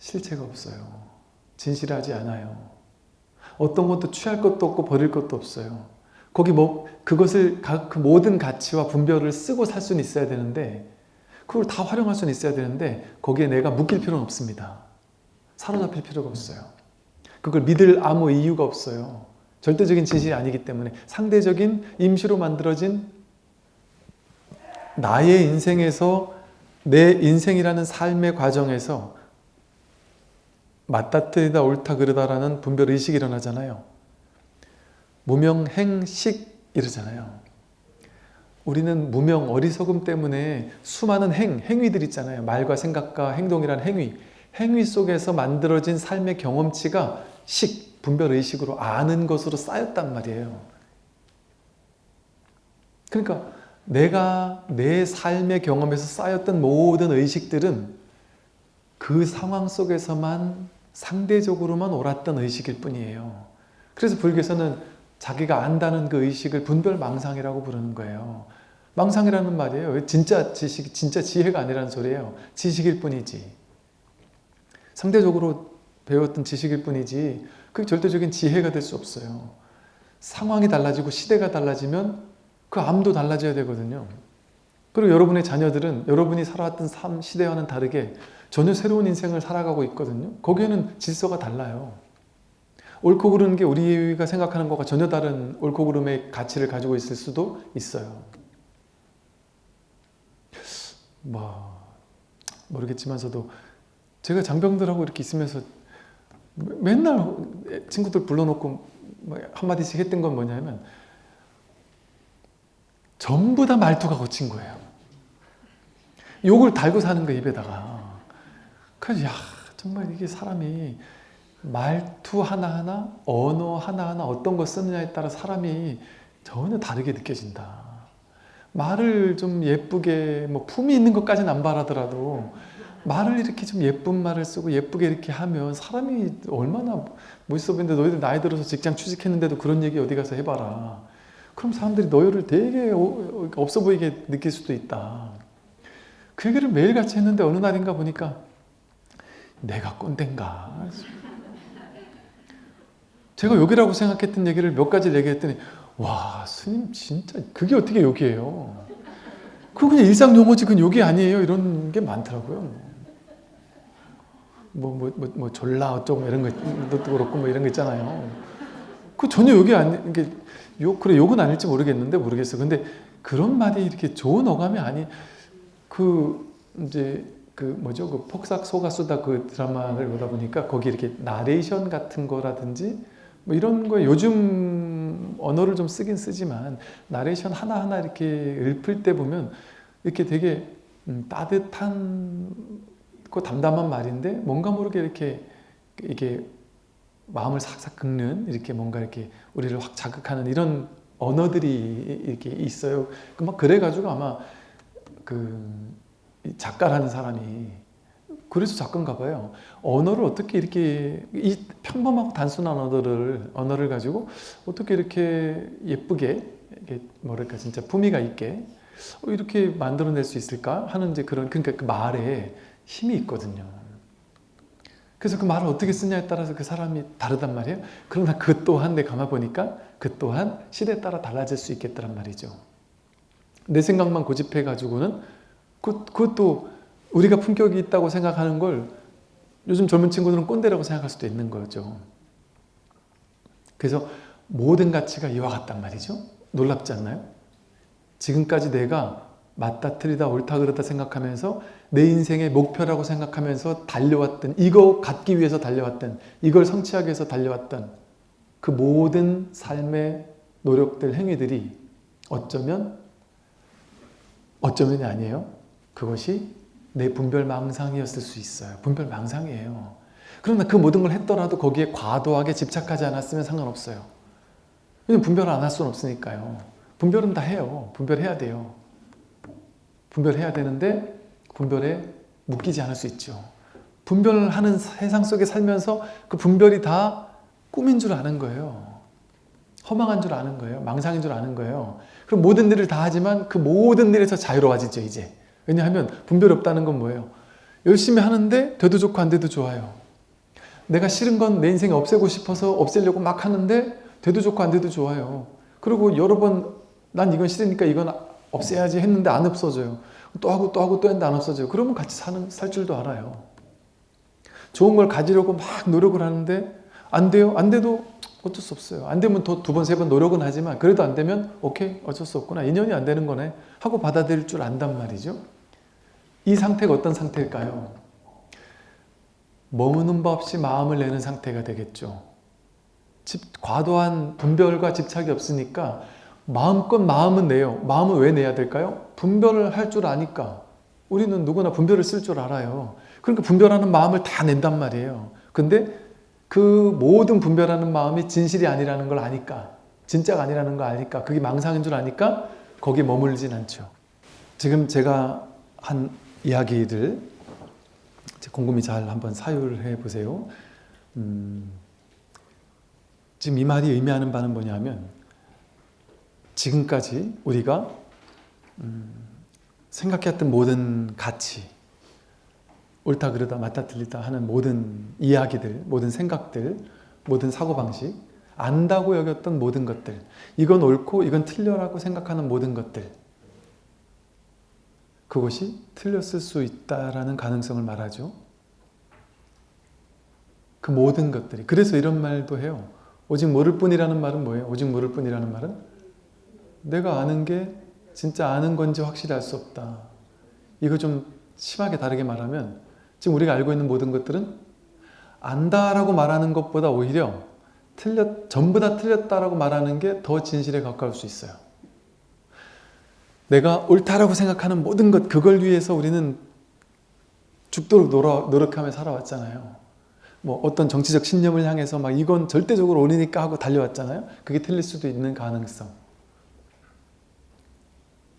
실체가 없어요. 진실하지 않아요. 어떤 것도 취할 것도 없고 버릴 것도 없어요. 거기 그것을 그 모든 가치와 분별을 쓰고 살 수는 있어야 되는데, 그걸 다 활용할 수는 있어야 되는데, 거기에 내가 묶일 필요는 없습니다. 사로잡힐 필요가 없어요. 그걸 믿을 아무 이유가 없어요. 절대적인 진실이 아니기 때문에. 상대적인 임시로 만들어진 나의 인생에서, 내 인생이라는 삶의 과정에서 맞다 틀리다 옳다 그르다라는 분별의식이 일어나잖아요. 무명, 행, 식 이러잖아요. 우리는 무명, 어리석음 때문에 수많은 행위들 있잖아요. 말과 생각과 행동이란 행위 속에서 만들어진 삶의 경험치가 분별의식으로 아는 것으로 쌓였단 말이에요. 그러니까 내가 내 삶의 경험에서 쌓였던 모든 의식들은 그 상황 속에서만 상대적으로만 옳았던 의식일 뿐이에요. 그래서 불교에서는 자기가 안다는 그 의식을 분별망상이라고 부르는 거예요. 망상이라는 말이에요. 진짜 지식, 진짜 지혜가 아니라는 소리예요. 지식일 뿐이지. 상대적으로 배웠던 지식일 뿐이지 그게 절대적인 지혜가 될 수 없어요. 상황이 달라지고 시대가 달라지면 그 암도 달라져야 되거든요. 그리고 여러분의 자녀들은 여러분이 살아왔던 삶 시대와는 다르게 전혀 새로운 인생을 살아가고 있거든요. 거기에는 질서가 달라요. 옳고 그르는 게 우리가 생각하는 것과 전혀 다른 옳고 그름의 가치를 가지고 있을 수도 있어요. 모르겠지만서도 제가 장병들하고 이렇게 있으면서 맨날 친구들 불러놓고 한마디씩 했던 건 뭐냐면 전부 다 말투가 거친 거예요. 욕을 달고 사는 거예요, 입에다가. 그래서 정말 이게 사람이 말투 하나하나, 언어 하나하나 어떤 거 쓰느냐에 따라 사람이 전혀 다르게 느껴진다. 말을 좀 예쁘게, 품이 있는 것까지는 안 바라더라도 말을 이렇게 좀 예쁜 말을 쓰고 예쁘게 이렇게 하면 사람이 얼마나 멋있어 보이는데, 너희들 나이 들어서 직장 취직했는데도 그런 얘기 어디 가서 해봐라. 그럼 사람들이 너희를 되게 없어 보이게 느낄 수도 있다. 그 얘기를 매일같이 했는데 어느 날인가 보니까 내가 꼰대인가? 제가 욕이라고 생각했던 얘기를 몇 가지를 얘기했더니 와, 스님 진짜 그게 어떻게 욕이에요? 그거 그냥 일상 용어지 그건 욕이 아니에요. 이런 게 많더라고요. 졸라 어쩌고 이런 것도 그렇고 이런 거 있잖아요. 그 전혀 욕이 아닌 게 그래 욕은 아닐지 모르겠어. 근데 그런 말이 이렇게 좋은 어감이 아니. 그 폭삭 속가수다 그 드라마를 보다 보니까 거기 이렇게 나레이션 같은 거라든지 이런 거에 요즘 언어를 좀 쓰긴 쓰지만 나레이션 하나하나 이렇게 읊을 때 보면 이렇게 되게 따뜻한 그 담담한 말인데 뭔가 모르게 이게 마음을 싹싹 긁는 이렇게 뭔가 이렇게 우리를 확 자극하는 이런 언어들이 이렇게 있어요. 그래가지고 아마 작가라는 사람이 그래서 작가인가 봐요. 언어를 어떻게 이렇게 이 평범하고 단순한 언어를 가지고 어떻게 이렇게 예쁘게 뭐랄까 진짜 품위가 있게 이렇게 만들어낼 수 있을까 하는 그러니까 그 말에 힘이 있거든요. 그래서 그 말을 어떻게 쓰냐에 따라서 그 사람이 다르단 말이에요. 그러나 그 또한 내 가만 보니까 그 또한 시대에 따라 달라질 수 있겠다란 말이죠. 내 생각만 고집해 가지고는 그것도 우리가 품격이 있다고 생각하는 걸 요즘 젊은 친구들은 꼰대라고 생각할 수도 있는 거죠. 그래서 모든 가치가 이와 같단 말이죠. 놀랍지 않나요? 지금까지 내가 맞다 틀리다 옳다 그르다 생각하면서 내 인생의 목표라고 생각하면서 달려왔던, 이거 갖기 위해서 달려왔던, 이걸 성취하기 위해서 달려왔던 그 모든 삶의 노력들, 행위들이 어쩌면이 아니에요. 그것이 내 분별망상이었을 수 있어요. 분별망상이에요. 그러나 그 모든 걸 했더라도 거기에 과도하게 집착하지 않았으면 상관없어요. 왜냐면 분별을 안 할 수는 없으니까요. 분별은 다 해요. 분별해야 돼요. 분별해야 되는데 분별에 묶이지 않을 수 있죠. 분별을 하는 세상 속에 살면서 그 분별이 다 꿈인 줄 아는 거예요. 허망한 줄 아는 거예요. 망상인 줄 아는 거예요. 그럼 모든 일을 다 하지만 그 모든 일에서 자유로워지죠, 이제. 왜냐하면 분별이 없다는 건 뭐예요? 열심히 하는데 돼도 좋고 안 돼도 좋아요. 내가 싫은 건 내 인생에 없애고 싶어서 없애려고 막 하는데 돼도 좋고 안 돼도 좋아요. 그리고 여러 번 난 이건 싫으니까 이건 없애야지 했는데 안 없어져요. 또 하고 또 하고 또 했는데 안 없어져요. 그러면 같이 살 줄도 알아요. 좋은 걸 가지려고 막 노력을 하는데 안 돼요? 안 돼도 어쩔 수 없어요. 안 되면 더 두 번, 세 번 노력은 하지만 그래도 안 되면 오케이, 어쩔 수 없구나. 인연이 안 되는 거네 하고 받아들일 줄 안단 말이죠. 이 상태가 어떤 상태일까요? 머무는 법 없이 마음을 내는 상태가 되겠죠. 과도한 분별과 집착이 없으니까 마음껏 마음은 내요. 마음은 왜 내야 될까요? 분별을 할 줄 아니까. 우리는 누구나 분별을 쓸 줄 알아요. 그러니까 분별하는 마음을 다 낸단 말이에요. 근데 그 모든 분별하는 마음이 진실이 아니라는 걸 아니까, 진짜가 아니라는 걸 아니까, 그게 망상인 줄 아니까 거기에 머물진 않죠. 지금 제가 한 이야기들 곰곰이 잘 한번 사유해 보세요. 지금 이 말이 의미하는 바는 뭐냐면, 지금까지 우리가 생각했던 모든 가치, 옳다 그르다 맞다 틀리다 하는 모든 이야기들, 모든 생각들, 모든 사고방식, 안다고 여겼던 모든 것들, 이건 옳고 이건 틀려라고 생각하는 모든 것들, 그것이 틀렸을 수 있다라는 가능성을 말하죠. 그 모든 것들이. 그래서 이런 말도 해요. 오직 모를 뿐이라는 말은 뭐예요? 오직 모를 뿐이라는 말은 내가 아는 게 진짜 아는 건지 확실히 알 수 없다. 이거 좀 심하게 다르게 말하면 지금 우리가 알고 있는 모든 것들은 안다라고 말하는 것보다 오히려 전부 다 틀렸다라고 말하는 게 더 진실에 가까울 수 있어요. 내가 옳다라고 생각하는 모든 것, 그걸 위해서 우리는 죽도록 노력하며 살아왔잖아요. 뭐 어떤 정치적 신념을 향해서 막 이건 절대적으로 옳으니까 하고 달려왔잖아요. 그게 틀릴 수도 있는 가능성.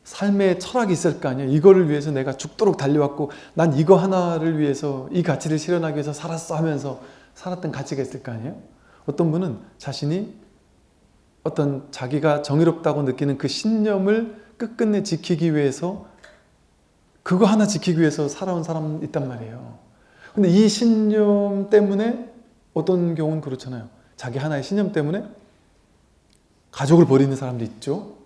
삶의 철학이 있을 거 아니에요. 이거를 위해서 내가 죽도록 달려왔고 난 이거 하나를 위해서 이 가치를 실현하기 위해서 살았어 하면서 살았던 가치가 있을 거 아니에요. 어떤 분은 자신이 어떤 자기가 정의롭다고 느끼는 그 신념을 끝끝내 지키기 위해서, 그거 하나 지키기 위해서 살아온 사람이 있단 말이에요. 근데 이 신념 때문에 어떤 경우는 그렇잖아요. 자기 하나의 신념 때문에 가족을 버리는 사람도 있죠.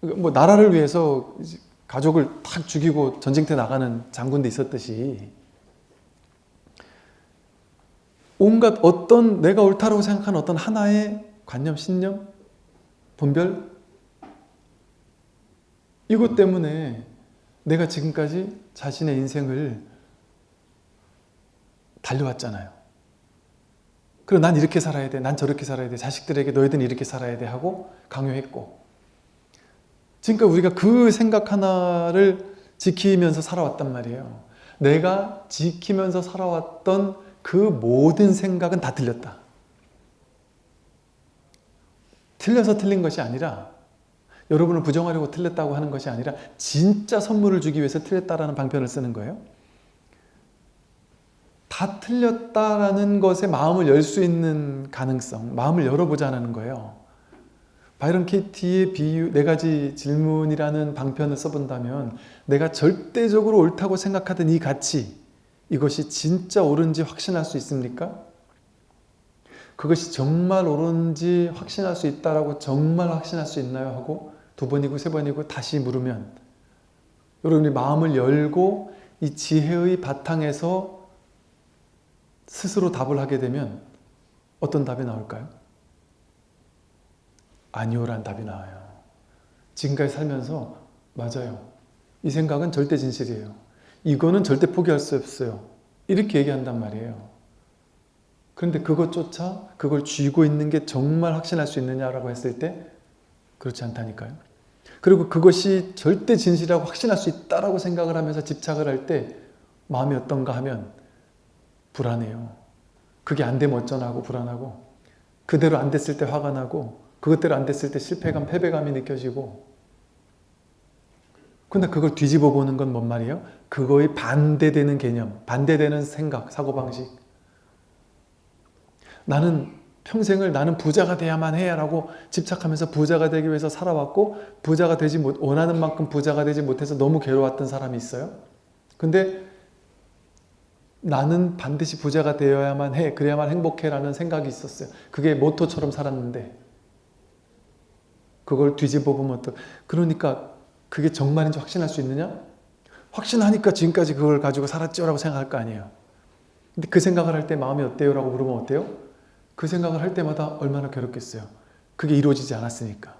뭐 나라를 위해서 가족을 탁 죽이고 전쟁터에 나가는 장군도 있었듯이, 온갖 어떤 내가 옳다고 생각하는 어떤 하나의 관념, 신념, 분별, 이것 때문에 내가 지금까지 자신의 인생을 달려왔잖아요. 그리고 난 이렇게 살아야 돼, 난 저렇게 살아야 돼, 자식들에게 너희들은 이렇게 살아야 돼 하고 강요했고, 지금까지 우리가 그 생각 하나를 지키면서 살아왔단 말이에요. 내가 지키면서 살아왔던 그 모든 생각은 다 틀렸다. 틀려서 틀린 것이 아니라, 여러분을 부정하려고 틀렸다고 하는 것이 아니라 진짜 선물을 주기 위해서 틀렸다라는 방편을 쓰는 거예요. 다 틀렸다라는 것에 마음을 열 수 있는 가능성, 마음을 열어보자는 거예요. 바이런 케이티의 비유, 네 가지 질문이라는 방편을 써본다면, 내가 절대적으로 옳다고 생각하던 이 가치, 이것이 진짜 옳은지 확신할 수 있습니까? 그것이 정말 옳은지 확신할 수 있다라고 정말 확신할 수 있나요? 하고 두 번이고 세 번이고 다시 물으면, 여러분이 마음을 열고 이 지혜의 바탕에서 스스로 답을 하게 되면 어떤 답이 나올까요? 아니오란 답이 나와요. 지금까지 살면서 맞아요. 이 생각은 절대 진실이에요. 이거는 절대 포기할 수 없어요. 이렇게 얘기한단 말이에요. 그런데 그것조차, 그걸 쥐고 있는 게 정말 확신할 수 있느냐라고 했을 때 그렇지 않다니까요. 그리고 그것이 절대 진실이라고 확신할 수 있다라고 생각을 하면서 집착을 할 때 마음이 어떤가 하면 불안해요. 그게 안 되면 어쩌나고 불안하고, 그대로 안 됐을 때 화가 나고, 그것대로 안 됐을 때 실패감, 패배감이 느껴지고. 근데 그걸 뒤집어 보는 건 뭔 말이에요? 그거의 반대되는 개념, 반대되는 생각, 사고방식. 나는 평생을 나는 부자가 돼야만 해 라고 집착하면서 부자가 되기 위해서 살아왔고, 부자가 되지 원하는 만큼 부자가 되지 못해서 너무 괴로웠던 사람이 있어요. 근데 나는 반드시 부자가 되어야만 해, 그래야만 행복해라는 생각이 있었어요. 그게 모토처럼 살았는데 그걸 뒤집어 보면 그러니까 그게 정말인지 확신할 수 있느냐? 확신하니까 지금까지 그걸 가지고 살았죠 라고 생각할 거 아니에요. 근데 그 생각을 할 때 마음이 어때요? 라고 물으면 어때요? 그 생각을 할 때마다 얼마나 괴롭겠어요. 그게 이루어지지 않았으니까.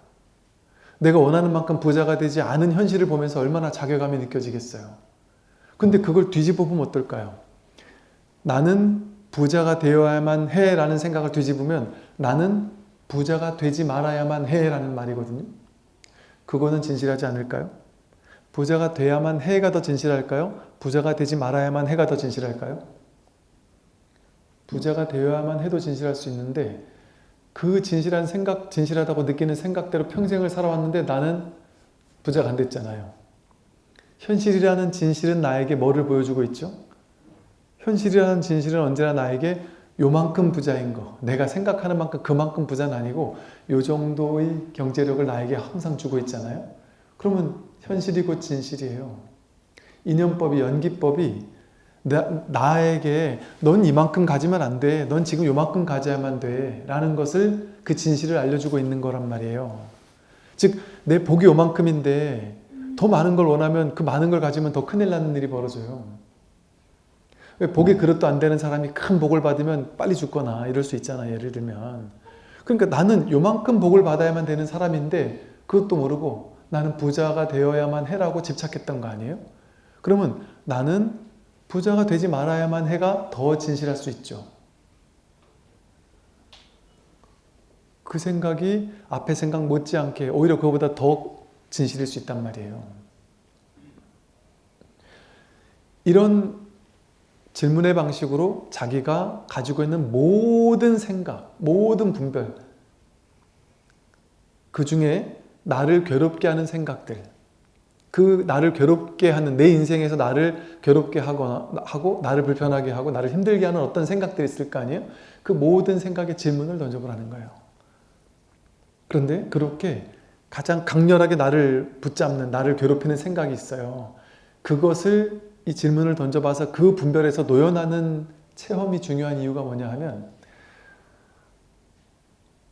내가 원하는 만큼 부자가 되지 않은 현실을 보면서 얼마나 자괴감이 느껴지겠어요. 근데 그걸 뒤집어 보면 어떨까요? 나는 부자가 되어야만 해 라는 생각을 뒤집으면 나는 부자가 되지 말아야만 해 라는 말이거든요. 그거는 진실하지 않을까요? 부자가 돼야만 해가 더 진실할까요? 부자가 되지 말아야만 해가 더 진실할까요? 부자가 되어야만 해도 진실할 수 있는데 그 진실한 생각, 진실하다고 느끼는 생각대로 평생을 살아왔는데 나는 부자가 안 됐잖아요. 현실이라는 진실은 나에게 뭐를 보여주고 있죠? 현실이라는 진실은 언제나 나에게 요만큼 부자인 거, 내가 생각하는 만큼 그만큼 부자는 아니고 요 정도의 경제력을 나에게 항상 주고 있잖아요. 그러면 현실이 곧 진실이에요. 인연법이, 연기법이 나에게 넌 이만큼 가지면 안 돼, 넌 지금 요만큼 가져야만 돼 라는 것을, 그 진실을 알려주고 있는 거란 말이에요. 즉 내 복이 요만큼인데 더 많은 걸 원하면 그 많은 걸 가지면 더 큰일 나는 일이 벌어져요. 복의 그릇도 안 되는 사람이 큰 복을 받으면 빨리 죽거나 이럴 수 있잖아요. 예를 들면. 그러니까 나는 요만큼 복을 받아야만 되는 사람인데 그것도 모르고 나는 부자가 되어야만 해라고 집착했던 거 아니에요? 그러면 나는 부자가 되지 말아야만 해가 더 진실할 수 있죠. 그 생각이 앞에 생각 못지않게 오히려 그거보다 더 진실일 수 있단 말이에요. 이런 질문의 방식으로 자기가 가지고 있는 모든 생각, 모든 분별, 그 중에 나를 괴롭게 하는 생각들, 그 나를 괴롭게 하는, 내 인생에서 나를 괴롭게 하고 나를 불편하게 하고 나를 힘들게 하는 어떤 생각들이 있을 거 아니에요? 그 모든 생각에 질문을 던져보라는 거예요. 그런데 그렇게 가장 강렬하게 나를 붙잡는, 나를 괴롭히는 생각이 있어요. 그것을, 이 질문을 던져봐서 그 분별에서 노연하는 체험이 중요한 이유가 뭐냐 하면,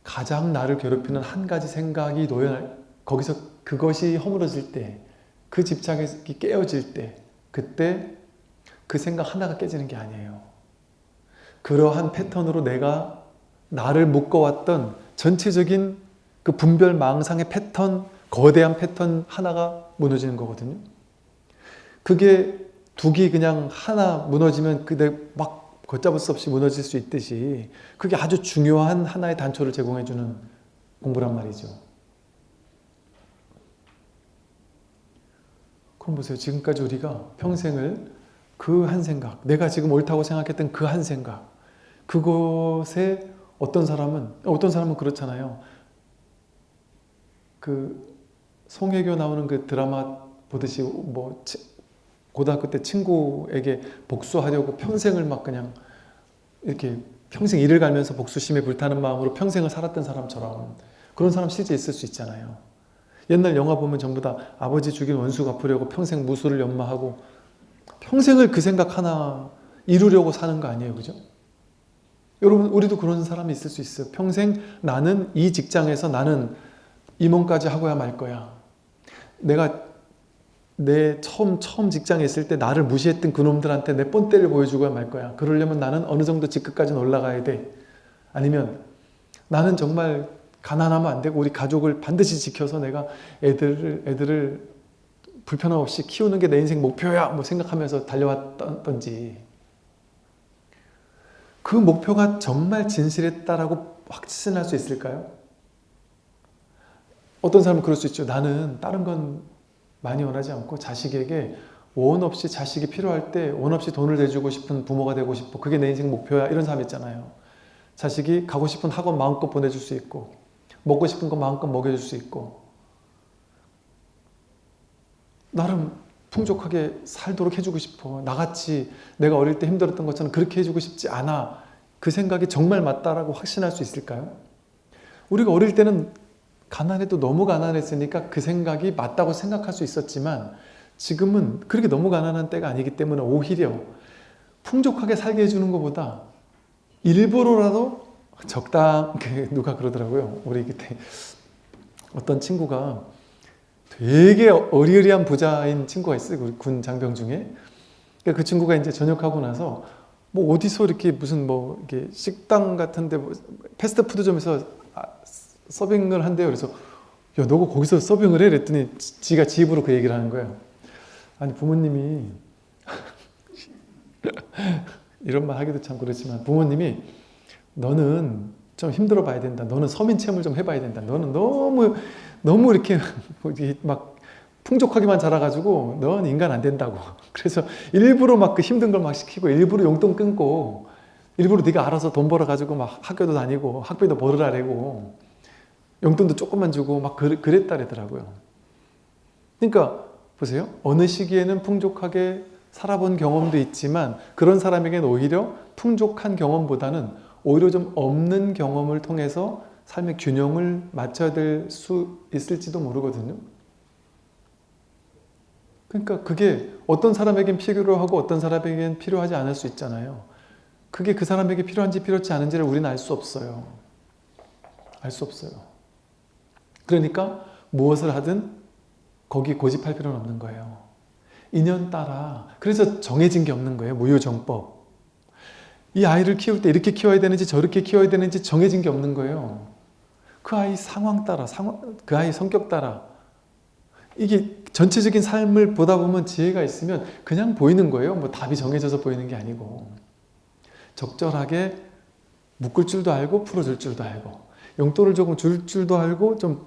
가장 나를 괴롭히는 한 가지 생각이 거기서 그것이 허물어질 때, 그 집착이 깨어질 때, 그때 그 생각 하나가 깨지는 게 아니에요. 그러한 패턴으로 내가 나를 묶어왔던 전체적인 그 분별 망상의 패턴, 거대한 패턴 하나가 무너지는 거거든요. 그게 둑이 그냥 하나 무너지면 그게 막 걷잡을 수 없이 무너질 수 있듯이 그게 아주 중요한 하나의 단초를 제공해주는 공부란 말이죠. 그럼 보세요. 지금까지 우리가 평생을 그 한 생각, 내가 지금 옳다고 생각했던 그 한 생각, 그것에 어떤 사람은 그렇잖아요. 그 송혜교 나오는 그 드라마 보듯이 뭐 고등학교 때 친구에게 복수하려고 평생을 막 그냥 이렇게 평생 이를 갈면서 복수심에 불타는 마음으로 평생을 살았던 사람처럼, 그런 사람 실제 있을 수 있잖아요. 옛날 영화 보면 전부 다 아버지 죽인 원수 갚으려고 평생 무수를 연마하고 평생을 그 생각 하나 이루려고 사는 거 아니에요, 그죠? 여러분, 우리도 그런 사람이 있을 수 있어요. 평생 나는 이 직장에서 나는 임원까지 하고야 말 거야. 내가 내 처음 직장에 있을 때 나를 무시했던 그놈들한테 내 본때를 보여주고야 말 거야. 그러려면 나는 어느 정도 직급까지는 올라가야 돼. 아니면 나는 정말 가난하면 안 되고 우리 가족을 반드시 지켜서 내가 애들을 불편함 없이 키우는 게 내 인생 목표야 뭐 생각하면서 달려왔던지, 그 목표가 정말 진실했다라고 확신할 수 있을까요? 어떤 사람은 그럴 수 있죠. 나는 다른 건 많이 원하지 않고 자식에게 원 없이, 자식이 필요할 때 원 없이 돈을 내주고 싶은 부모가 되고 싶어. 그게 내 인생 목표야. 이런 사람 있잖아요. 자식이 가고 싶은 학원 마음껏 보내줄 수 있고 먹고 싶은 거 마음껏 먹여줄 수 있고 나름 풍족하게 살도록 해주고 싶어. 나같이 내가 어릴 때 힘들었던 것처럼 그렇게 해주고 싶지 않아. 그 생각이 정말 맞다라고 확신할 수 있을까요? 우리가 어릴 때는 가난해도 너무 가난했으니까 그 생각이 맞다고 생각할 수 있었지만 지금은 그렇게 너무 가난한 때가 아니기 때문에 오히려 풍족하게 살게 해주는 것보다 일부러라도 누가 그러더라고요. 우리 그때 어떤 친구가 되게 어리어리한 부자인 친구가 있어요. 우리 군 장병 중에. 그 친구가 이제 전역하고 나서 뭐 어디서 이렇게 무슨 뭐 이렇게 식당 같은데 뭐 패스트푸드점에서 서빙을 한대요. 그래서 야, 너가 거기서 서빙을 해? 그랬더니 지가 지 입으로 그 얘기를 하는 거예요. 아니, 부모님이 이런 말 하기도 참 그렇지만 부모님이 너는 좀 힘들어 봐야 된다. 너는 서민 체험을 좀 해봐야 된다. 너는 너무 이렇게 막 풍족하게만 자라가지고 넌 인간 안 된다고. 그래서 일부러 막 그 힘든 걸 막 시키고 일부러 용돈 끊고 일부러 네가 알아서 돈 벌어가지고 막 학교도 다니고 학비도 벌으라고 용돈도 조금만 주고 막 그랬다 그러더라고요. 그러니까 보세요. 어느 시기에는 풍족하게 살아본 경험도 있지만 그런 사람에게는 오히려 풍족한 경험보다는 오히려 좀 없는 경험을 통해서 삶의 균형을 맞춰야 될 수 있을지도 모르거든요. 그러니까 그게 어떤 사람에겐 필요하고 어떤 사람에겐 필요하지 않을 수 있잖아요. 그게 그 사람에게 필요한지 필요하지 않은지를 우리는 알 수 없어요. 알 수 없어요. 그러니까 무엇을 하든 거기 고집할 필요는 없는 거예요. 인연 따라. 그래서 정해진 게 없는 거예요. 무효정법. 이 아이를 키울 때 이렇게 키워야 되는지 저렇게 키워야 되는지 정해진 게 없는 거예요. 그 아이 상황 따라, 그 아이 성격 따라. 이게 전체적인 삶을 보다 보면 지혜가 있으면 그냥 보이는 거예요. 뭐 답이 정해져서 보이는 게 아니고. 적절하게 묶을 줄도 알고 풀어줄 줄도 알고 용돈을 조금 줄 줄도 알고 좀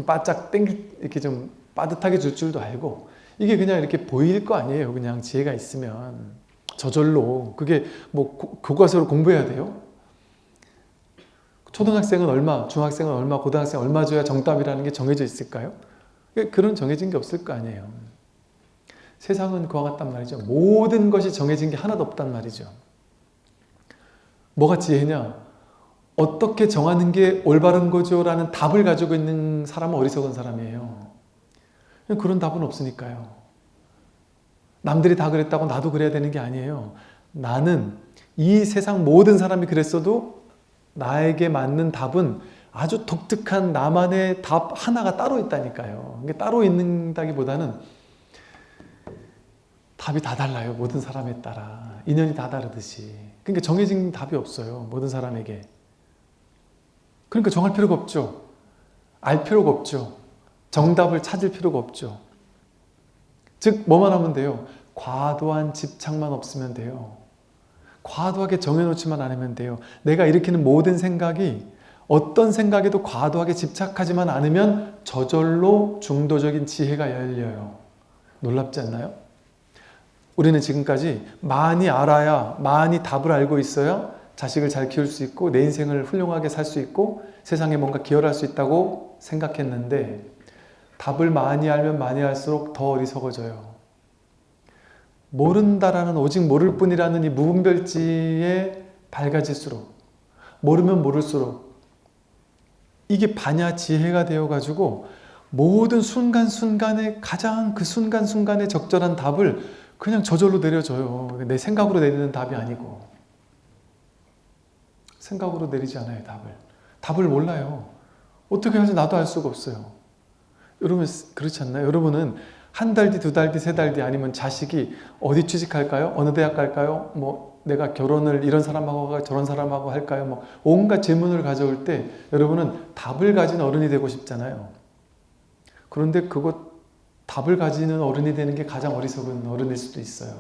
바짝 이렇게 좀 빠듯하게 줄 줄도 알고 이게 그냥 이렇게 보일 거 아니에요. 그냥 지혜가 있으면 저절로. 그게 뭐 교과서로 공부해야 돼요? 초등학생은 얼마, 중학생은 얼마, 고등학생은 얼마 줘야 정답이라는 게 정해져 있을까요? 그런 정해진 게 없을 거 아니에요. 세상은 그와 같단 말이죠. 모든 것이 정해진 게 하나도 없단 말이죠. 뭐가 지혜냐? 어떻게 정하는 게 올바른 거죠? 라는 답을 가지고 있는 사람은 어리석은 사람이에요. 그런 답은 없으니까요. 남들이 다 그랬다고 나도 그래야 되는 게 아니에요. 나는 이 세상 모든 사람이 그랬어도 나에게 맞는 답은 아주 독특한 나만의 답 하나가 따로 있다니까요. 이게 따로 있는다기보다는 답이 다 달라요. 모든 사람에 따라. 인연이 다 다르듯이. 그러니까 정해진 답이 없어요. 모든 사람에게. 그러니까 정할 필요가 없죠. 알 필요가 없죠. 정답을 찾을 필요가 없죠. 즉 뭐만 하면 돼요? 과도한 집착만 없으면 돼요. 과도하게 정해놓지만 않으면 돼요. 내가 일으키는 모든 생각이 어떤 생각에도 과도하게 집착하지만 않으면 저절로 중도적인 지혜가 열려요. 놀랍지 않나요? 우리는 지금까지 많이 알아야, 많이 답을 알고 있어야 자식을 잘 키울 수 있고 내 인생을 훌륭하게 살 수 있고 세상에 뭔가 기여할 수 있다고 생각했는데 답을 많이 알면 많이 할수록 더 어리석어져요. 모른다라는 오직 모를 뿐이라는 이 무분별지에 밝아질수록 모르면 모를수록 이게 반야 지혜가 되어가지고 모든 순간순간에 가장 그 순간순간에 적절한 답을 그냥 저절로 내려줘요. 내 생각으로 내리는 답이 아니고 생각으로 내리지 않아요. 답을 몰라요. 어떻게 하지 나도 알 수가 없어요. 여러분 그렇지 않나요? 여러분은 한 달 뒤, 두 달 뒤, 세 달 뒤 아니면 자식이 어디 취직할까요? 어느 대학 갈까요? 뭐 내가 결혼을 이런 사람하고 할까요? 저런 사람하고 할까요? 뭐 온갖 질문을 가져올 때 여러분은 답을 가진 어른이 되고 싶잖아요. 그런데 그것 답을 가지는 어른이 되는 게 가장 어리석은 어른일 수도 있어요.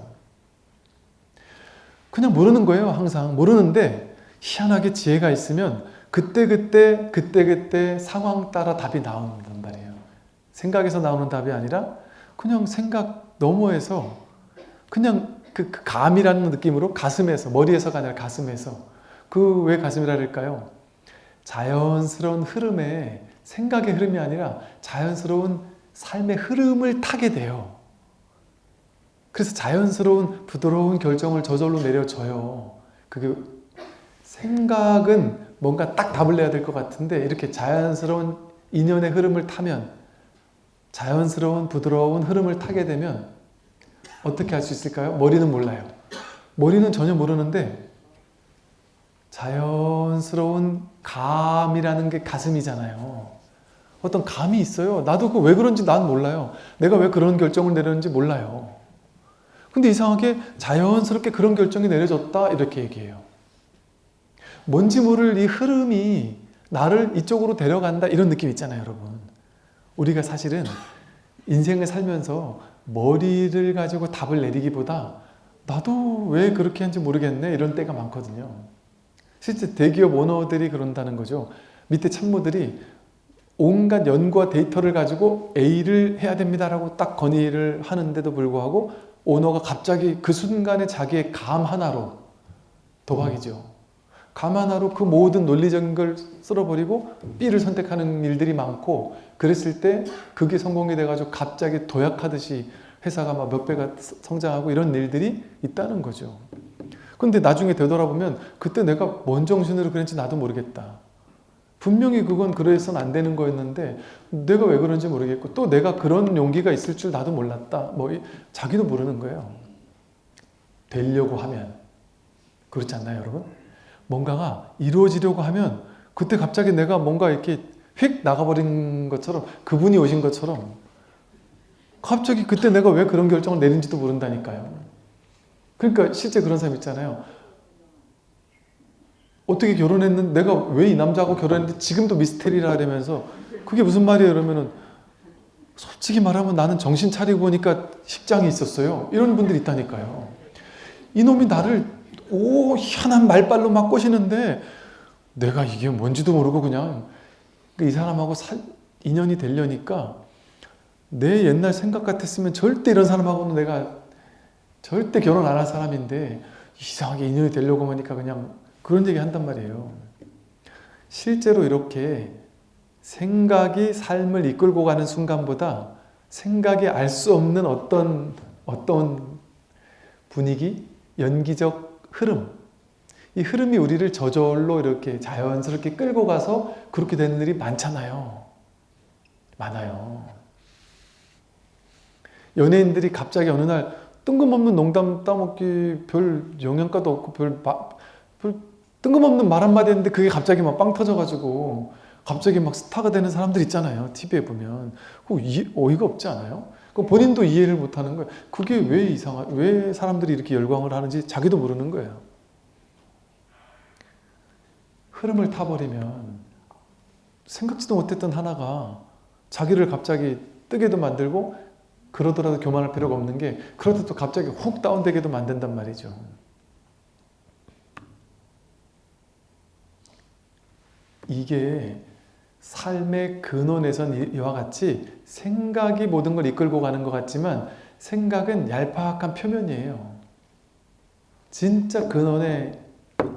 그냥 모르는 거예요. 항상 모르는데 희한하게 지혜가 있으면 그때 상황 따라 답이 나온단 말이에요. 생각에서 나오는 답이 아니라 그냥 생각 너머에서 그냥 그 감이라는 느낌으로 가슴에서, 머리에서가 아니라 가슴에서. 그 왜 가슴이라 그럴까요? 자연스러운 흐름에, 생각의 흐름이 아니라 자연스러운 삶의 흐름을 타게 돼요. 그래서 자연스러운 부드러운 결정을 저절로 내려줘요. 그게 생각은 뭔가 딱 답을 내야 될 것 같은데 이렇게 자연스러운 인연의 흐름을 타면, 자연스러운 부드러운 흐름을 타게 되면 어떻게 할 수 있을까요? 머리는 몰라요. 머리는 전혀 모르는데 자연스러운 감이라는 게 가슴이잖아요. 어떤 감이 있어요. 나도 그 왜 그런지 난 몰라요. 내가 왜 그런 결정을 내렸는지 몰라요. 근데 이상하게 자연스럽게 그런 결정이 내려졌다 이렇게 얘기해요. 뭔지 모를 이 흐름이 나를 이쪽으로 데려간다 이런 느낌 있잖아요, 여러분. 우리가 사실은 인생을 살면서 머리를 가지고 답을 내리기보다 나도 왜 그렇게 한지 모르겠네 이런 때가 많거든요. 실제 대기업 오너들이 그런다는 거죠. 밑에 참모들이 온갖 연구와 데이터를 가지고 A를 해야 됩니다라고 딱 건의를 하는데도 불구하고 오너가 갑자기 그 순간에 자기의 감 하나로 도박이죠. 감 하나로 그 모든 논리적인 걸 쓸어버리고 B를 선택하는 일들이 많고 그랬을 때 그게 성공이 돼가지고 갑자기 도약하듯이 회사가 막 몇 배가 성장하고 이런 일들이 있다는 거죠. 근데 나중에 되돌아보면 그때 내가 뭔 정신으로 그랬는지 나도 모르겠다. 분명히 그건 그래서는 안 되는 거였는데 내가 왜 그런지 모르겠고 또 내가 그런 용기가 있을 줄 나도 몰랐다. 자기도 모르는 거예요. 되려고 하면. 그렇지 않나요, 여러분? 뭔가가 이루어지려고 하면 그때 갑자기 내가 뭔가 이렇게 휙 나가버린 것처럼 그분이 오신 것처럼 갑자기 그때 내가 왜 그런 결정을 내린지도 모른다니까요. 그러니까 실제 그런 사람 있잖아요. 어떻게 결혼했는데 내가 왜 이 남자하고 결혼했는데 지금도 미스테리라 하면서 그게 무슨 말이에요? 그러면은 솔직히 말하면 나는 정신 차리고 보니까 식장이 있었어요. 이런 분들이 있다니까요. 이놈이 나를 희한한 말발로 막 꼬시는데 내가 이게 뭔지도 모르고 그냥 이 사람하고 인연이 되려니까 내 옛날 생각 같았으면 절대 이런 사람하고는 내가 절대 결혼 안 할 사람인데 이상하게 인연이 되려고 하니까 그냥 그런 얘기 한단 말이에요. 실제로 이렇게 생각이 삶을 이끌고 가는 순간보다 생각이 알 수 없는 어떤 분위기, 연기적 흐름, 이 흐름이 우리를 저절로 이렇게 자연스럽게 끌고 가서 그렇게 되는 일이 많잖아요. 많아요. 연예인들이 갑자기 어느 날 뜬금없는 농담 따먹기 별 영양가도 없고 별 뜬금없는 말 한마디 했는데 그게 갑자기 막 빵 터져가지고 갑자기 막 스타가 되는 사람들 있잖아요. TV에 보면. 어이가 없지 않아요? 본인도 이해를 못하는 거예요. 그게 왜 사람들이 이렇게 열광을 하는지 자기도 모르는 거예요. 흐름을 타버리면 생각지도 못했던 하나가 자기를 갑자기 뜨게도 만들고 그러더라도 교만할 필요가 없는 게 그러다 또 갑자기 훅 다운되게도 만든단 말이죠. 이게 삶의 근원에선 이와 같이 생각이 모든 걸 이끌고 가는 것 같지만 생각은 얄팍한 표면이에요. 진짜 근원의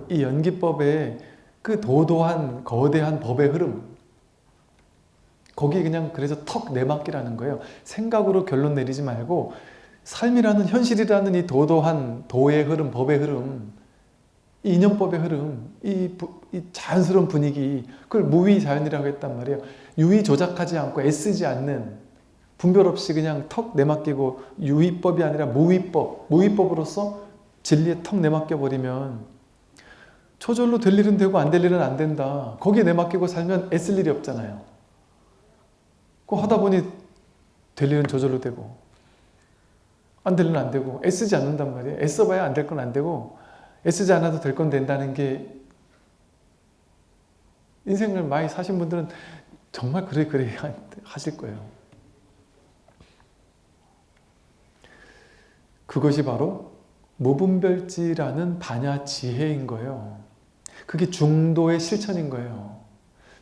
이 연기법의 그 도도한 거대한 법의 흐름, 거기 그냥 그래서 턱 내맡기라는 거예요. 생각으로 결론 내리지 말고 삶이라는 현실이라는 이 도도한 도의 흐름, 법의 흐름, 이 인연법의 흐름, 이 자연스러운 분위기, 그걸 무위자연이라고 했단 말이에요. 유의 조작하지 않고 애쓰지 않는, 분별 없이 그냥 턱 내맡기고 유의법이 아니라 무위법으로서 진리에 턱 내맡겨 버리면 저절로 될 일은 되고 안 될 일은 안 된다. 거기에 내맡기고 살면 애쓸 일이 없잖아요. 그거 하다 보니 될 일은 저절로 되고 안 될 일은 안 되고 애쓰지 않는단 말이에요. 애써봐야 안 될 건 안 되고 애쓰지 않아도 될 건 된다는 게 인생을 많이 사신 분들은 정말 그래 하실 거예요. 그것이 바로 무분별지라는 반야 지혜인 거예요. 그게 중도의 실천인 거예요.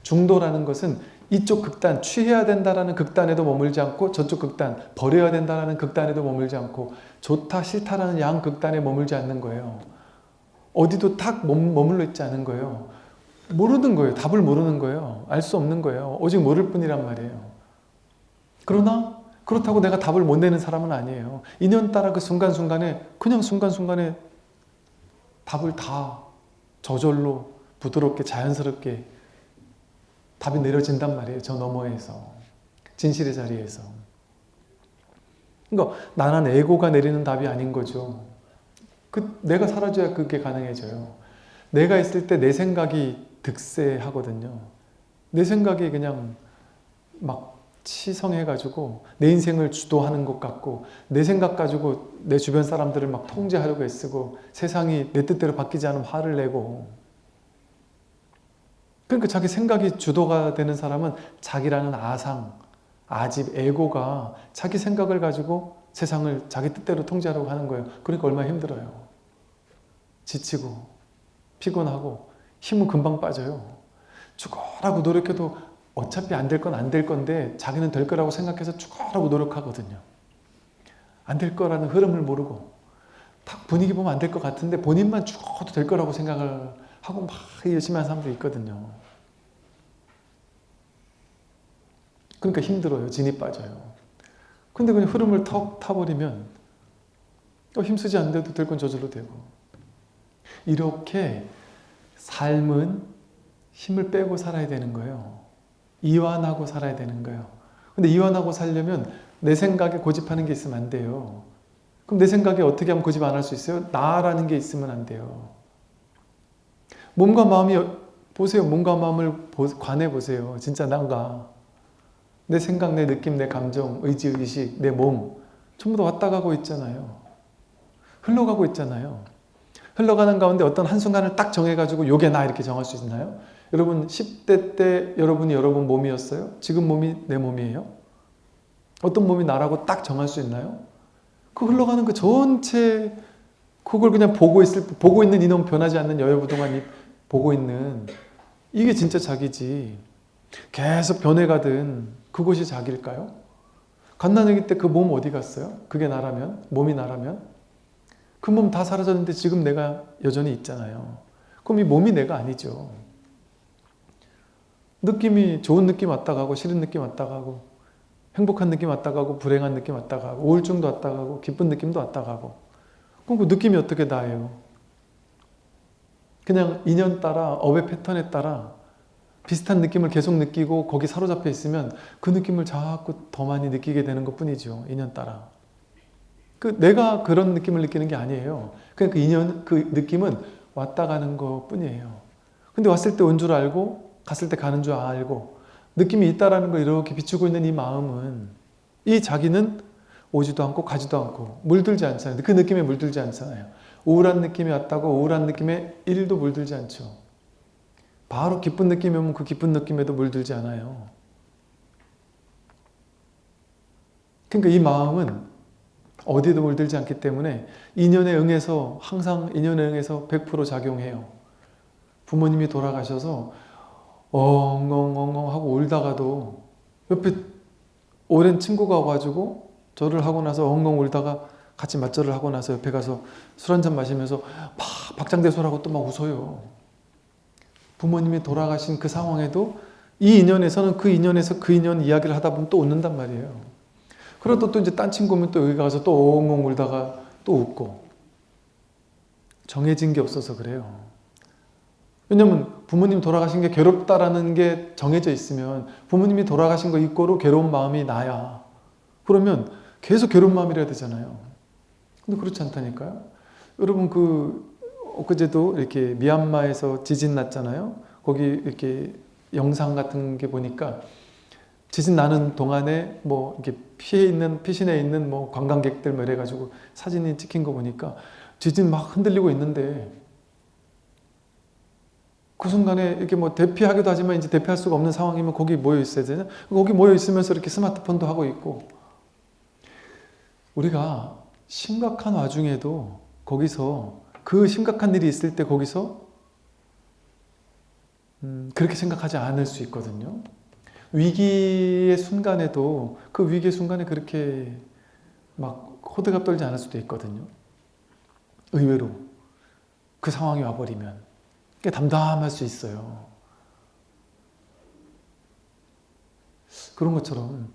중도라는 것은 이쪽 극단, 취해야 된다라는 극단에도 머물지 않고 저쪽 극단, 버려야 된다라는 극단에도 머물지 않고 좋다, 싫다라는 양 극단에 머물지 않는 거예요. 어디도 딱 머물러 있지 않은 거예요. 모르는 거예요. 답을 모르는 거예요. 알 수 없는 거예요. 오직 모를 뿐이란 말이에요. 그러나 그렇다고 내가 답을 못 내는 사람은 아니에요. 인연 따라 그 순간순간에 그냥 순간순간에 답을 다 저절로 부드럽게 자연스럽게 답이 내려진단 말이에요. 저 너머에서. 진실의 자리에서. 그러니까 나는 에고가 내리는 답이 아닌 거죠. 내가 사라져야 그게 가능해져요. 내가 있을 때 내 생각이 득세하거든요. 내 생각이 그냥 막 치성해가지고 내 인생을 주도하는 것 같고, 내 생각 가지고 내 주변 사람들을 막 통제하려고 애쓰고, 세상이 내 뜻대로 바뀌지 않으면 화를 내고. 그러니까 자기 생각이 주도가 되는 사람은 자기라는 아상, 아집, 에고가 자기 생각을 가지고 세상을 자기 뜻대로 통제하려고 하는 거예요. 그러니까 얼마나 힘들어요. 지치고 피곤하고 힘은 금방 빠져요. 죽어라고 노력해도 어차피 안 될 건 안 될 건데 자기는 될 거라고 생각해서 죽어라고 노력하거든요. 안 될 거라는 흐름을 모르고 딱 분위기 보면 안 될 것 같은데 본인만 죽어도 될 거라고 생각을 하고 막 열심히 하는 사람도 있거든요. 그러니까 힘들어요. 진이 빠져요. 근데 그냥 흐름을 턱 타버리면 힘쓰지 않는데도 될 건 저절로 되고. 이렇게 삶은 힘을 빼고 살아야 되는 거예요. 이완하고 살아야 되는 거예요. 근데 이완하고 살려면 내 생각에 고집하는 게 있으면 안 돼요. 그럼 내 생각에 어떻게 하면 고집 안 할 수 있어요? 나라는 게 있으면 안 돼요. 몸과 마음이 보세요. 몸과 마음을 관해 보세요. 진짜 난가. 내 생각, 내 느낌, 내 감정, 의지, 의식, 내 몸 전부 다 왔다 가고 있잖아요. 흘러가고 있잖아요. 흘러가는 가운데 어떤 한순간을 딱 정해가지고 요게 나 이렇게 정할 수 있나요? 여러분 10대 때 여러분이 여러분 몸이었어요? 지금 몸이 내 몸이에요? 어떤 몸이 나라고 딱 정할 수 있나요? 그 흘러가는 그 전체 그걸 그냥 보고 있는 이놈 변하지 않는 여여부동한 보고 있는 이게 진짜 자기지. 계속 변해가든 그것이 자기일까요? 갓난아기 때 그 몸 어디 갔어요? 그게 나라면? 몸이 나라면? 그 몸 다 사라졌는데 지금 내가 여전히 있잖아요. 그럼 이 몸이 내가 아니죠. 느낌이 좋은 느낌 왔다 가고 싫은 느낌 왔다 가고 행복한 느낌 왔다 가고 불행한 느낌 왔다 가고 우울증도 왔다 가고 기쁜 느낌도 왔다 가고 그럼 그 느낌이 어떻게 나예요? 그냥 인연 따라 업의 패턴에 따라 비슷한 느낌을 계속 느끼고 거기 사로잡혀 있으면 그 느낌을 자꾸 더 많이 느끼게 되는 것 뿐이죠. 인연 따라. 내가 그런 느낌을 느끼는 게 아니에요. 그냥 그 느낌은 왔다 가는 것 뿐이에요. 근데 왔을 때 온 줄 알고 갔을 때 가는 줄 알고 느낌이 있다라는 걸 이렇게 비추고 있는 이 마음은 이 자기는 오지도 않고 가지도 않고 물들지 않잖아요. 그 느낌에 물들지 않잖아요. 우울한 느낌이 왔다고 우울한 느낌에 1도 물들지 않죠. 바로 기쁜 느낌이 오면 그 기쁜 느낌에도 물들지 않아요. 그러니까 이 마음은 어디에도 물들지 않기 때문에 인연에 응해서 항상 인연에 응해서 100% 작용해요. 부모님이 돌아가셔서 엉엉엉엉 하고 울다가도 옆에 오랜 친구가 와가지고 절을 하고 나서 엉엉 울다가 같이 맞절을 하고 나서 옆에 가서 술 한잔 마시면서 막 박장대소하고 또 막 웃어요. 부모님이 돌아가신 그 상황에도 이 인연에서는 그 인연에서 그 인연 이야기를 하다 보면 또 웃는단 말이에요. 그러다 또 이제 딴 친구면 또 여기 가서 또 엉엉 울다가 또 웃고. 정해진 게 없어서 그래요. 왜냐면 부모님 돌아가신 게 괴롭다라는 게 정해져 있으면 부모님이 돌아가신 거 이꼬로 괴로운 마음이 나야. 그러면 계속 괴로운 마음이라야 되잖아요. 근데 그렇지 않다니까요. 여러분 엊그제도 이렇게 미얀마에서 지진 났잖아요. 거기 이렇게 영상 같은 게 보니까 지진 나는 동안에 뭐 이렇게 피신해 있는 뭐 관광객들 뭐 이래가지고 사진이 찍힌 거 보니까 지진 막 흔들리고 있는데 그 순간에 이렇게 뭐 대피하기도 하지만 이제 대피할 수가 없는 상황이면 거기 모여 있어야 되냐? 거기 모여 있으면서 이렇게 스마트폰도 하고 있고 우리가 심각한 와중에도 거기서 그 심각한 일이 있을 때 거기서 그렇게 생각하지 않을 수 있거든요. 위기의 순간에도 그 위기의 순간에 그렇게 막 호들갑 떨지 않을 수도 있거든요. 의외로 그 상황이 와버리면 담담할 수 있어요. 그런 것처럼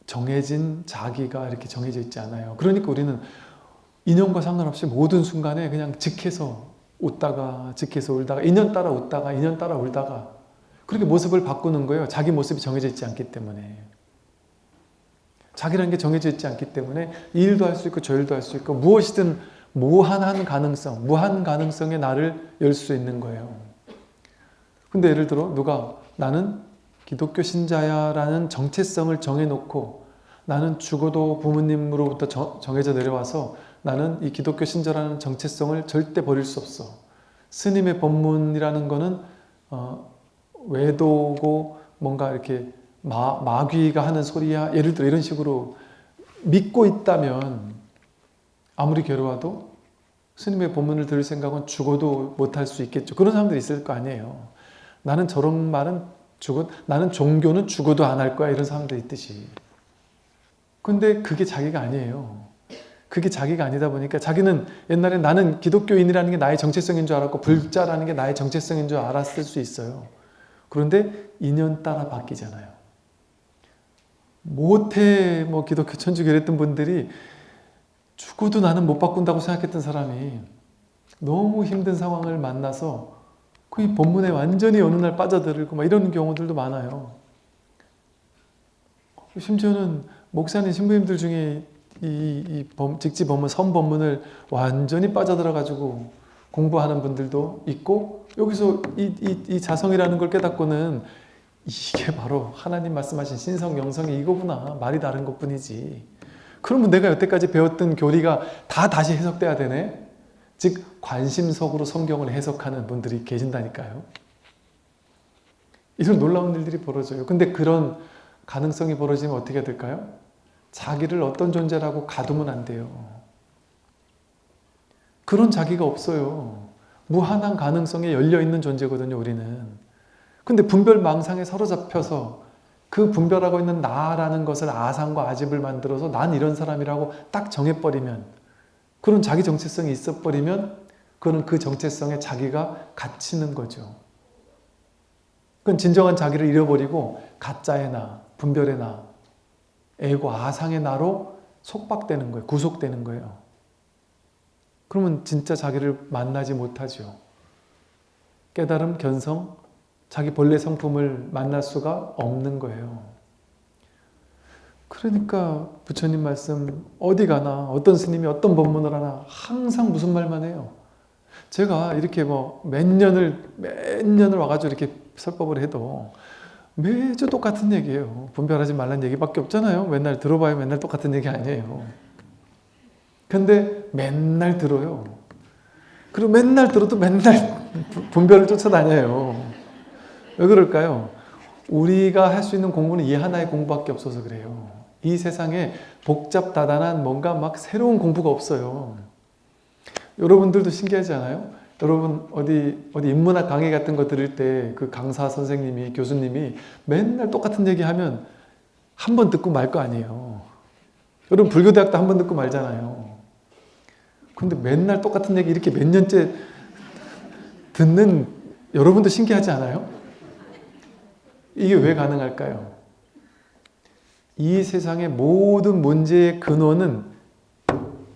정해진 자기가 이렇게 정해져 있지 않아요. 그러니까 우리는 인연과 상관없이 모든 순간에 그냥 직해서 웃다가 직해서 울다가 인연 따라 웃다가 인연 따라 울다가 그렇게 모습을 바꾸는 거예요. 자기 모습이 정해져 있지 않기 때문에. 자기라는 게 정해져 있지 않기 때문에 이 일도 할 수 있고 저 일도 할 수 있고 무엇이든 무한 가능성의 나를 열 수 있는 거예요. 근데 예를 들어 누가 나는 기독교 신자야 라는 정체성을 정해놓고 나는 죽어도 부모님으로부터 정해져 내려와서 나는 이 기독교 신자라는 정체성을 절대 버릴 수 없어. 스님의 법문이라는 거는 외도고 뭔가 이렇게 마귀가 하는 소리야. 예를 들어 이런 식으로 믿고 있다면 아무리 괴로워도 스님의 법문을 들을 생각은 죽어도 못할 수 있겠죠. 그런 사람들이 있을 거 아니에요. 나는 저런 말은 나는 종교는 죽어도 안 할 거야. 이런 사람들이 있듯이. 근데 그게 자기가 아니에요. 그게 자기가 아니다 보니까 자기는 옛날에 나는 기독교인이라는 게 나의 정체성인 줄 알았고 불자라는 게 나의 정체성인 줄 알았을 수 있어요. 그런데 인연 따라 바뀌잖아요. 모태 기독교 천주교 이랬던 분들이 죽어도 나는 못 바꾼다고 생각했던 사람이 너무 힘든 상황을 만나서 그 본문에 완전히 어느 날 빠져들고 막 이런 경우들도 많아요. 심지어는 목사님 신부님들 중에 직지법문, 선법문을 완전히 빠져들어가지고 공부하는 분들도 있고 여기서 이 자성이라는 걸 깨닫고는 이게 바로 하나님 말씀하신 신성, 영성이 이거구나. 말이 다른 것뿐이지. 그러면 내가 여태까지 배웠던 교리가 다 다시 해석돼야 되네. 즉 관심석으로 성경을 해석하는 분들이 계신다니까요. 이런 놀라운 일들이 벌어져요. 근데 그런 가능성이 벌어지면 어떻게 될까요? 자기를 어떤 존재라고 가두면 안 돼요. 그런 자기가 없어요. 무한한 가능성에 열려있는 존재거든요, 우리는. 근데 분별망상에 사로잡혀서 그 분별하고 있는 나라는 것을 아상과 아집을 만들어서 난 이런 사람이라고 딱 정해버리면, 그런 자기 정체성이 있어버리면 그거는 그 정체성에 자기가 갇히는 거죠. 그건 진정한 자기를 잃어버리고 가짜의 나, 분별의 나, 에고 아상의 나로 속박되는 거예요. 구속되는 거예요. 그러면 진짜 자기를 만나지 못하죠. 깨달음, 견성, 자기 본래 성품을 만날 수가 없는 거예요. 그러니까 부처님 말씀 어디 가나 어떤 스님이 어떤 법문을 하나 항상 무슨 말만 해요. 제가 이렇게 몇 년을 와가지고 이렇게 설법을 해도 매주 똑같은 얘기예요. 분별하지 말라는 얘기밖에 없잖아요. 맨날 들어봐요. 맨날 똑같은 얘기 아니에요. 근데 맨날 들어요. 그리고 맨날 들어도 맨날 분별을 쫓아다녀요. 왜 그럴까요? 우리가 할 수 있는 공부는 이 하나의 공부밖에 없어서 그래요. 이 세상에 복잡다단한 뭔가 막 새로운 공부가 없어요. 여러분들도 신기하지 않아요? 여러분 어디 인문학 강의 같은 거 들을 때 그 강사 선생님이, 교수님이 맨날 똑같은 얘기 하면 한 번 듣고 말 거 아니에요. 여러분 불교대학도 한 번 듣고 말잖아요. 근데 맨날 똑같은 얘기 이렇게 몇 년째 듣는 여러분도 신기하지 않아요? 이게 왜 가능할까요? 이 세상의 모든 문제의 근원은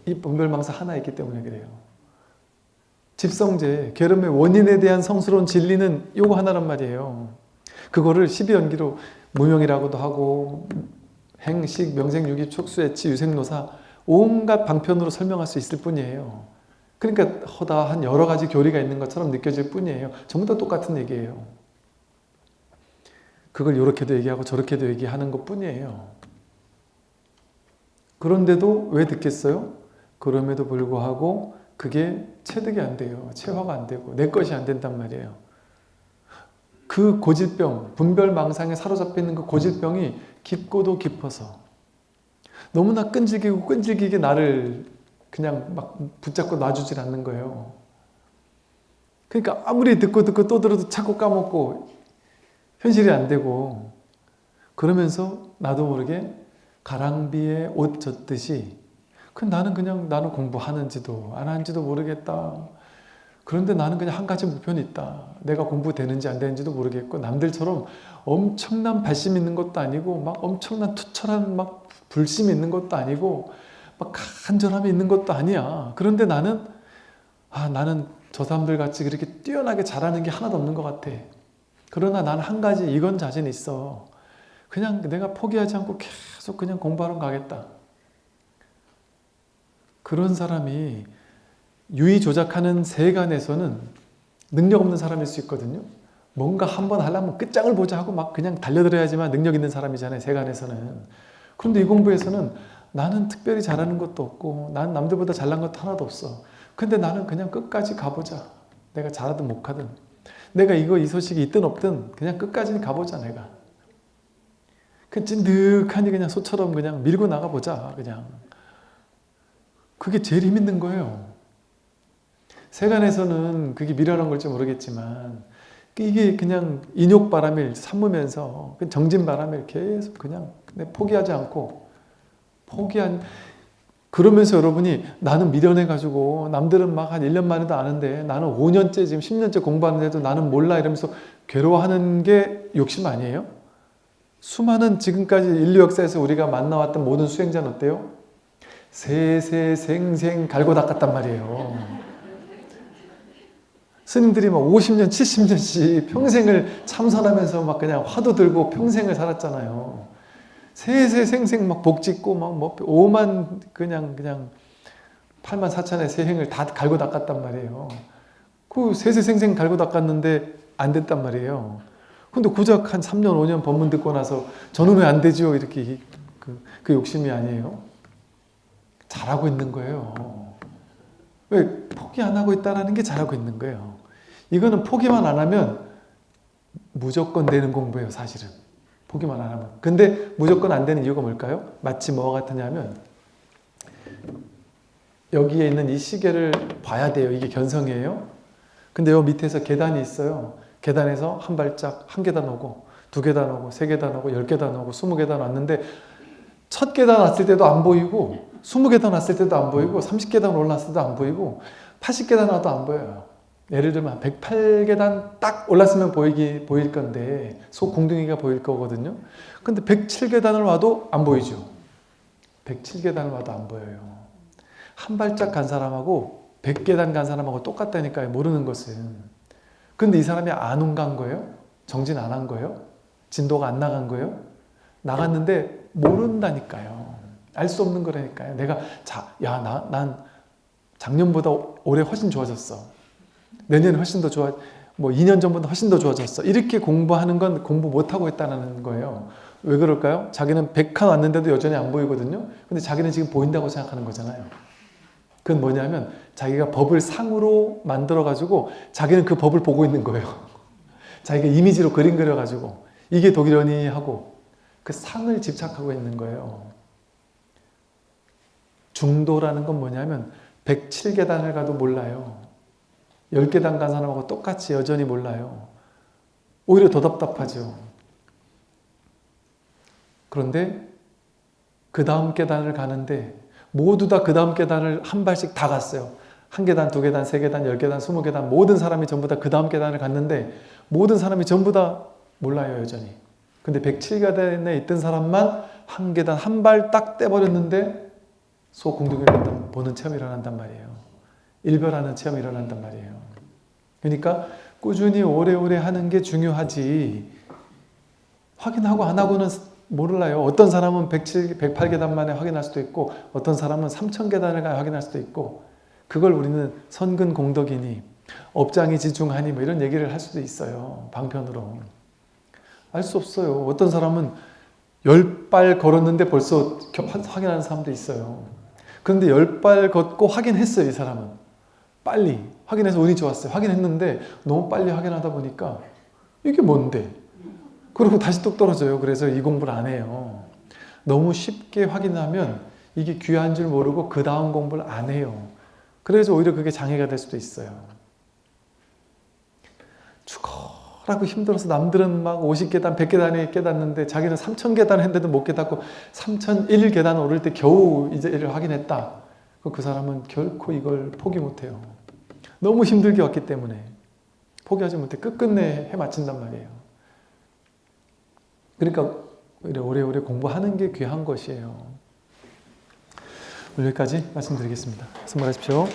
이 분별망사 하나에 있기 때문에 그래요. 집성제, 결함의 원인에 대한 성스러운 진리는 요거 하나란 말이에요. 그거를 12연기로 무명이라고도 하고 행식, 명생유기, 촉수애치, 유생노사 온갖 방편으로 설명할 수 있을 뿐이에요. 그러니까 허다한 여러 가지 교리가 있는 것처럼 느껴질 뿐이에요. 전부 다 똑같은 얘기예요. 그걸 이렇게도 얘기하고 저렇게도 얘기하는 것 뿐이에요. 그런데도 왜 듣겠어요? 그럼에도 불구하고 그게 체득이 안 돼요. 체화가 안 되고 내 것이 안 된단 말이에요. 그 고질병, 분별망상에 사로잡혀 있는 그 고질병이 깊고도 깊어서 너무나 끈질기게 나를 그냥 막 붙잡고 놔주질 않는 거예요. 그러니까 아무리 듣고 또 들어도 자꾸 까먹고 현실이 안 되고 그러면서 나도 모르게 가랑비에 옷 젖듯이 나는 공부하는지도 안 하는지도 모르겠다. 그런데 나는 그냥 한 가지 목표는 있다. 내가 공부되는지 안 되는지도 모르겠고 남들처럼 엄청난 발심 있는 것도 아니고 막 엄청난 투철한 막 불심이 있는 것도 아니고 막 간절함이 있는 것도 아니야. 그런데 나는 저 사람들 같이 그렇게 뛰어나게 잘하는 게 하나도 없는 것 같아. 그러나 나는 한 가지 이건 자신 있어. 그냥 내가 포기하지 않고 계속 그냥 공부하러 가겠다. 그런 사람이 유의 조작하는 세간에서는 능력 없는 사람일 수 있거든요. 뭔가 한번 하려면 끝장을 보자 하고 막 그냥 달려들어야지만 능력 있는 사람이잖아요, 세간에서는. 그런데 이 공부에서는 나는 특별히 잘하는 것도 없고 난 남들보다 잘난 것도 하나도 없어. 근데 나는 그냥 끝까지 가보자. 내가 잘하든 못하든. 내가 이 소식이 있든 없든 그냥 끝까지 가보자, 내가. 그 찐득하니 그냥 소처럼 그냥 밀고 나가보자, 그냥. 그게 제일 힘 있는 거예요. 세간에서는 그게 미련한 걸지 모르겠지만 이게 그냥 인욕바람을 삼으면서 정진바람을 계속 그냥 포기하지 않고 그러면서 여러분이 나는 미련해가지고 남들은 막 한 1년 만에도 아는데 나는 5년째 지금 10년째 공부하는데도 나는 몰라 이러면서 괴로워하는 게 욕심 아니에요? 수많은 지금까지 인류 역사에서 우리가 만나왔던 모든 수행자는 어때요? 세세생생 갈고 닦았단 말이에요. 스님들이 막 50년, 70년씩 평생을 참선하면서 막 그냥 화두 들고 평생을 살았잖아요. 세세생생 막 복 짓고 막 뭐 5만 그냥 8만 4천의 세행을 다 갈고 닦았단 말이에요. 그 세세생생 갈고 닦았는데 안 됐단 말이에요. 근데 고작 한 3년, 5년 법문 듣고 나서 저는 왜 안 되죠? 이렇게 그 욕심이 아니에요. 잘하고 있는 거예요. 왜? 포기 안 하고 있다는 게 잘하고 있는 거예요. 이거는 포기만 안 하면 무조건 되는 공부예요, 사실은. 포기만 안 하면. 근데 무조건 안 되는 이유가 뭘까요? 마치 뭐와 같으냐면 여기에 있는 이 시계를 봐야 돼요. 이게 견성이에요. 근데 요 밑에서 계단이 있어요. 계단에서 한 발짝, 한 계단 오고, 두 계단 오고, 세 계단 오고, 10계단 오고, 20계단 왔는데 첫 계단 왔을 때도 안 보이고 20계단 왔을 때도 안 보이고 30계단 올랐을 때도 안 보이고 80계단 와도 안 보여요. 예를 들면 108계단 딱 올랐으면 보일 건데 소공둥이가 보일 거거든요. 근데 107계단을 와도 안 보이죠. 107계단을 와도 안 보여요. 한 발짝 간 사람하고 100계단 간 사람하고 똑같다니까요. 모르는 것은. 근데 이 사람이 안 간 거예요? 정진 안 한 거예요? 진도가 안 나간 거예요? 나갔는데 모른다니까요. 알 수 없는 거라니까요. 내가 난 작년보다 올해 훨씬 좋아졌어. 내년에 훨씬 더 좋아, 뭐 2년 전보다 훨씬 더 좋아졌어. 이렇게 공부하는 건 공부 못하고 있다는 거예요. 왜 그럴까요? 자기는 100칸 왔는데도 여전히 안 보이거든요. 근데 자기는 지금 보인다고 생각하는 거잖아요. 그건 뭐냐면 자기가 법을 상으로 만들어가지고 자기는 그 법을 보고 있는 거예요. 자기가 이미지로 그림 그려가지고 이게 독이려니 하고 그 상을 집착하고 있는 거예요. 중도라는 건 뭐냐면 107계단을 가도 몰라요. 10계단 간 사람하고 똑같이 여전히 몰라요. 오히려 더 답답하죠. 그런데 그 다음 계단을 가는데 모두 다 그 다음 계단을 한 발씩 다 갔어요. 한 계단, 두 계단, 세 계단, 10계단, 20계단 모든 사람이 전부 다 그 다음 계단을 갔는데 모든 사람이 전부 다 몰라요, 여전히. 근데 107계단에 있던 사람만 한 계단 한 발 딱 떼버렸는데 소공둥이를 보는 체험이 일어난단 말이에요. 일별하는 체험이 일어난단 말이에요. 그러니까 꾸준히 오래오래 하는 게 중요하지 확인하고 안 하고는 몰라요. 어떤 사람은 108계단 만에 확인할 수도 있고 어떤 사람은 3000계단을 가야 확인할 수도 있고 그걸 우리는 선근 공덕이니 업장이 지중하니 뭐 이런 얘기를 할 수도 있어요. 방편으로. 알 수 없어요. 어떤 사람은 10발 걸었는데 벌써 확인하는 사람도 있어요. 그런데 10발 걷고 확인했어요. 이 사람은. 빨리 확인해서 운이 좋았어요. 확인했는데 너무 빨리 확인하다 보니까 이게 뭔데? 그리고 다시 뚝 떨어져요. 그래서 이 공부를 안 해요. 너무 쉽게 확인하면 이게 귀한 줄 모르고 그 다음 공부를 안 해요. 그래서 오히려 그게 장애가 될 수도 있어요. 죽어라고 힘들어서 남들은 막 50계단, 100계단에 깨닫는데 자기는 3000계단 했는데도 못 깨닫고 3001계단 오를 때 겨우 이제 이를 확인했다. 그 사람은 결코 이걸 포기 못해요. 너무 힘들게 왔기 때문에 포기하지 못해 끝끝내 해마친단 말이에요. 그러니까 오래오래 공부하는 게 귀한 것이에요. 오늘 여기까지 말씀드리겠습니다. 승부하십시오.